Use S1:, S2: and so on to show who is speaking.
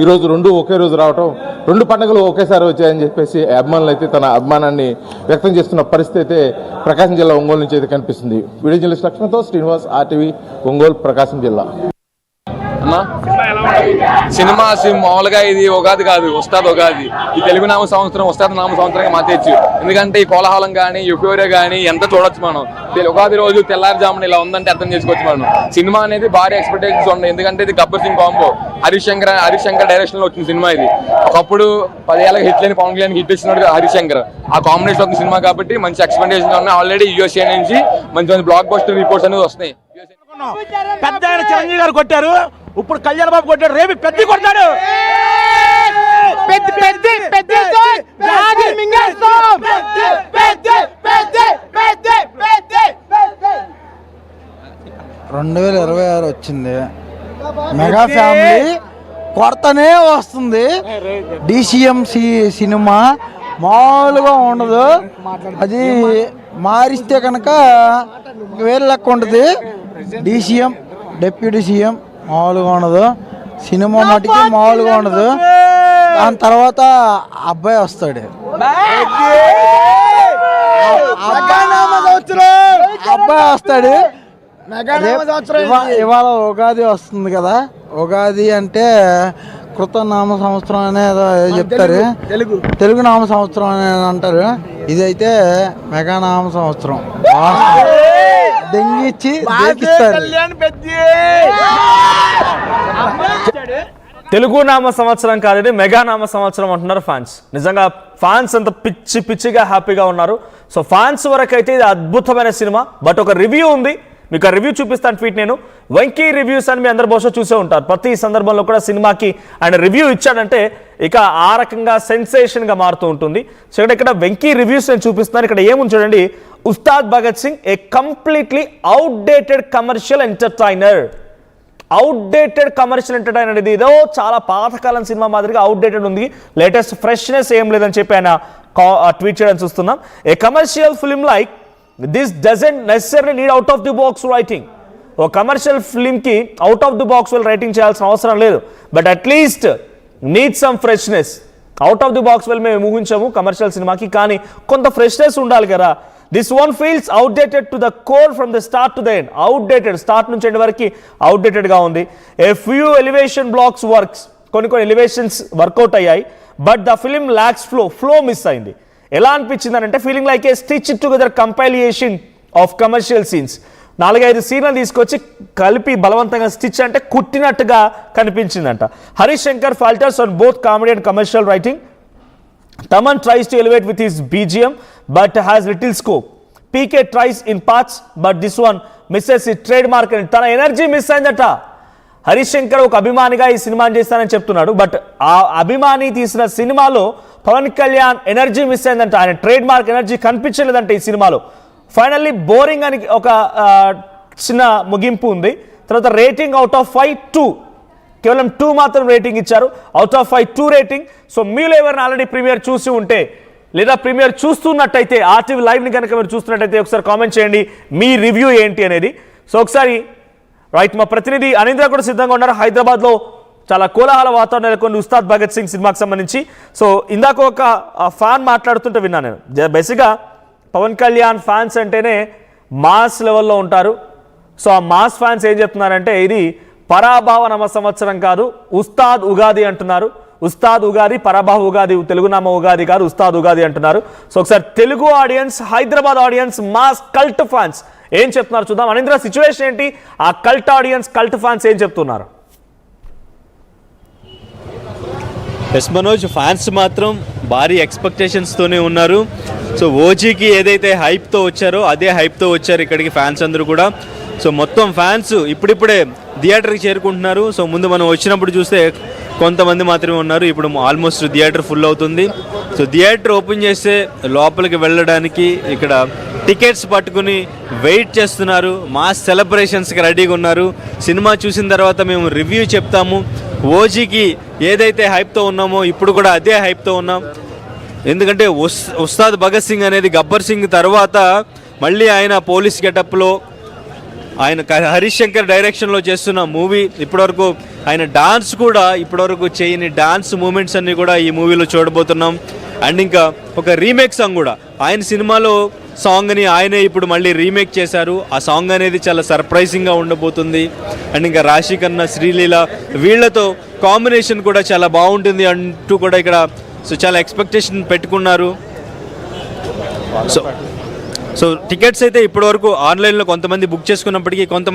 S1: ఈరోజు రెండు ఒకే రోజు రావటం, రెండు పండుగలు ఒకేసారి వచ్చాయని చెప్పేసి అభిమానులు అయితే తన అభిమానాన్ని వ్యక్తం చేస్తున్న పరిస్థితి అయితే ప్రకాశం జిల్లా ఒంగోలు నుంచి అయితే కనిపిస్తుంది. వీడియో జర్నలిస్ట్ లక్ష్మణ్తో శ్రీనివాస్, ఆర్టీవీ, ఒంగోలు, ప్రకాశం జిల్లా.
S2: సినిమా మామూలుగా ఇది ఉగాది కాదు, ఉస్తాద్ ఉగాది. ఈ తెలుగు నామ సంవత్సరం ఉస్తాద్ నామ సంవత్సరంగా మార్చేయచ్చు. ఎందుకంటే ఈ కోలాహలం కానీ యుఫోరియా కానీ ఎంత చూడొచ్చు మనం. ఉగాది రోజు తెల్లారుజామున ఇలా ఉందంటే అర్థం చేసుకోవచ్చు మనం. సినిమా అనేది భారీ ఎక్స్పెక్టేషన్స్ ఉన్నాయి. ఎందుకంటే ఇది గబ్బర్ సింగ్ కాంబో, హరీష్ శంకర్ డైరెక్షన్ లో వచ్చిన సినిమా ఇది. ఒకప్పుడు 10 ఏళ్ళకి హిట్ లేని పవన్ కళ్యాణ్ హిట్ ఇచ్చినాడు హరీష్ శంకర్. ఆ కాంబినేషన్ వచ్చిన సినిమా కాబట్టి మంచి ఎక్స్పెక్టేషన్స్ ఉన్నాయి. ఆల్రెడీ యూఎస్ఏ నుంచి మంచి మంచి బ్లాక్ బస్టర్ రిపోర్ట్స్ అనేది వస్తున్నాయి.
S3: పెద్ద ఆయన చిరంజీవి గారు కొట్టారు, ఇప్పుడు కళ్యాణ్ బాబు కొట్టాడు, రేపు పెద్ద కొడతాడు.
S4: 2026 వచ్చింది, మెగా ఫ్యామిలీ కొడతనే వస్తుంది. DCM సినిమా మామూలుగా ఉండదు, అది మారిస్తే కనుక వేరే లెక్క ఉంటుంది. DCM డిప్యూటీ సీఎం మామూలుగా ఉండదు, సినిమా మటుకి మామూలుగా ఉండదు. దాని తర్వాత అబ్బాయి వస్తాడు, అబ్బాయి వస్తాడు. ఇవాళ ఉగాది వస్తుంది కదా, ఉగాది అంటే కృతనామ సంవత్సరం అనేది చెప్తారు, తెలుగు నామ సంవత్సరం అనేది అంటారు. ఇదైతే మెగానామ సంవత్సరం, దెంగిచ్చి దేకిస్తారు.
S5: తెలుగు నామ సంవత్సరం కాదని మెగా నామ సంవత్సరం అంటున్నారు ఫ్యాన్స్. నిజంగా ఫ్యాన్స్ అంత పిచ్చిగా హ్యాపీగా ఉన్నారు. సో ఫ్యాన్స్ వరకు అయితే ఇది అద్భుతమైన సినిమా. బట్ ఒక రివ్యూ ఉంది, మీకు ఆ రివ్యూ చూపిస్తాను. ట్వీట్ నేను వెంకీ రివ్యూస్ అని మీ అందరు బహుశా చూసే ఉంటారు. ప్రతి సందర్భంలో కూడా సినిమాకి ఆయన రివ్యూ ఇచ్చాడంటే ఇక ఆ రకంగా సెన్సేషన్గా మారుతూ ఉంటుంది. సో ఇక్కడ వెంకీ రివ్యూస్ నేను చూపిస్తున్నాను. ఇక్కడ ఏముంది చూడండి, Ustaad Bhagat Singh a completely outdated commercial entertainer. Outdated commercial entertainer ఇది ఏదో చాలా పాతకాలం సినిమా మాదిరిగా అవుట్డేటెడ్ ఉంది, లేటెస్ట్ ఫ్రెష్నెస్ ఏం లేదని చెప్పి ఆయన ట్వీట్ చేయడం చూస్తున్నాం. A commercial film like this doesn't necessary need out of the box writing. ఓ కమర్షియల్ ఫిల్మ్కి out of the box writing చేయాల్సిన అవసరం లేదు, but at least need some freshness. Out of the box మేము ఊహించాము కమర్షియల్ సినిమాకి, కానీ కొంత ఫ్రెష్నెస్ ఉండాలి కదా. This one feels outdated to the core from the start to the end. Outdated, start నుంచి ఎండ్ వరకు అవుట్డేటెడ్గా ఉంది. A few elevation blocks works, కొన్ని ఎలివేషన్స్ వర్కౌట్ అయ్యాయి, but the film lacks flow miss అయింది. ఎలా అనిపించింది అంటే feeling like a stitch together compilation of commercial scenes. 4-5 సీన్లు తీసుకొచ్చి కలిపి బలవంతంగా స్టిచ్ అంటే కుట్టినట్టుగా కనిపించిందంట. Harish Shankar falters on both comedy and commercial writing. Thaman tries to elevate with his BGM but has little scope. PK tries in parts but this one misses his trademark and తన energy miss అయిందట. హరీష్ శంకర్ ఒక అభిమానిగా ఈ సినిమాని చేస్తానని చెప్తున్నాడు, బట్ ఆ అభిమాని తీసిన సినిమాలో పవన్ కళ్యాణ్ ఎనర్జీ మిస్ అయిందంట. ఆయన ట్రేడ్ మార్క్ ఎనర్జీ కనిపించలేదంట ఈ సినిమాలో. ఫైనల్లీ బోరింగ్ అని ఒక చిన్న ముగింపు ఉంది. తర్వాత రేటింగ్ అవుట్ ఆఫ్ 5 2, కేవలం 2 మాత్రం రేటింగ్ ఇచ్చారు. Out of 5 2 rating. సో మీలో ఎవరైనా ఆల్రెడీ ప్రీమియర్ చూసి ఉంటే లేదా ప్రీమియర్ చూస్తున్నట్టయితే RTV లైవ్ని కనుక మీరు చూస్తున్నట్టయితే ఒకసారి కామెంట్ చేయండి మీ రివ్యూ ఏంటి అనేది. సో ఒకసారి రైట్, మా ప్రతినిధి అనింద్ర కూడా సిద్ధంగా ఉన్నారు. హైదరాబాద్లో చాలా కోలాహల వాతావరణం నెలకొంది ఉస్తాద్ భగత్ సింగ్ సినిమాకి సంబంధించి. సో ఇందాక ఒక ఫ్యాన్ మాట్లాడుతుంటే విన్నాను నేను. బేసిక్గా పవన్ కళ్యాణ్ ఫ్యాన్స్ అంటేనే మాస్ లెవెల్లో ఉంటారు. సో ఆ మాస్ ఫ్యాన్స్ ఏం చెప్తున్నారంటే ఇది పరాభావ నామ సంవత్సరం కాదు, ఉస్తాద్ ఉగాది అంటున్నారు. ఉస్తాద్ ఉగాది, పరాభావ ఉగాది, తెలుగు నామ ఉగాది కాదు, ఉస్తాద్ ఉగాది అంటున్నారు. సో ఒకసారి Telugu audience, Hyderabad audience, mass cult fans ఏం చెప్తున్నారు చూద్దాం. అనింద్ర, సిచ్యువేషన్ ఏంటి? ఆ కల్ట్ ఆడియన్స్, కల్ట్ ఫ్యాన్స్ ఏం చెప్తున్నారు?
S6: ఎస్ మనోజ్, ఫ్యాన్స్ మాత్రం భారీ ఎక్స్పెక్టేషన్స్తోనే ఉన్నారు. సో ఓజీకి ఏదైతే హైప్తో వచ్చారో అదే హైప్తో వచ్చారు ఇక్కడికి ఫ్యాన్స్ అందరూ కూడా. సో మొత్తం ఫ్యాన్స్ ఇప్పుడిప్పుడే థియేటర్కి చేరుకుంటున్నారు. సో ముందు మనం వచ్చినప్పుడు చూస్తే కొంతమంది మాత్రమే ఉన్నారు, ఇప్పుడు ఆల్మోస్ట్ థియేటర్ ఫుల్ అవుతుంది. సో థియేటర్ ఓపెన్ చేస్తే లోపలికి వెళ్ళడానికి ఇక్కడ టికెట్స్ పట్టుకుని వెయిట్ చేస్తున్నారు. మాస్ సెలబ్రేషన్స్కి రెడీగా ఉన్నారు. సినిమా చూసిన తర్వాత మేము రివ్యూ చెప్తాము. ఓజీకి ఏదైతే హైప్తో ఉన్నామో ఇప్పుడు కూడా అదే హైప్తో ఉన్నాం. ఎందుకంటే ఉస్తాద్ భగత్ సింగ్ అనేది గబ్బర్ సింగ్ తర్వాత మళ్ళీ ఆయన పోలీస్ గెటప్లో ఆయన హరీష్ శంకర్ డైరెక్షన్లో చేస్తున్న మూవీ. ఇప్పటివరకు ఆయన డాన్స్ కూడా ఇప్పటివరకు చేయని డాన్స్ మూమెంట్స్ అన్నీ కూడా ఈ మూవీలో చూడబోతున్నాం. అండ్ ఇంకా ఒక రీమేక్ సాంగ్ కూడా, ఆయన సినిమాలో సాంగ్ని ఆయనే ఇప్పుడు మళ్ళీ రీమేక్ చేశారు. ఆ సాంగ్ అనేది చాలా సర్ప్రైజింగ్గా ఉండబోతుంది. అండ్ ఇంకా రాశి ఖన్నా, శ్రీలీల వీళ్ళతో కాంబినేషన్ కూడా చాలా బాగుంటుంది అంటూ కూడా ఇక్కడ చాలా ఎక్స్పెక్టేషన్ పెట్టుకున్నారు. సో టికెట్స్ అయితే ఇప్పటివరకు ఆన్లైన్లో కొంతమంది బుక్ చేసుకున్నప్పటికీ కొంతమంది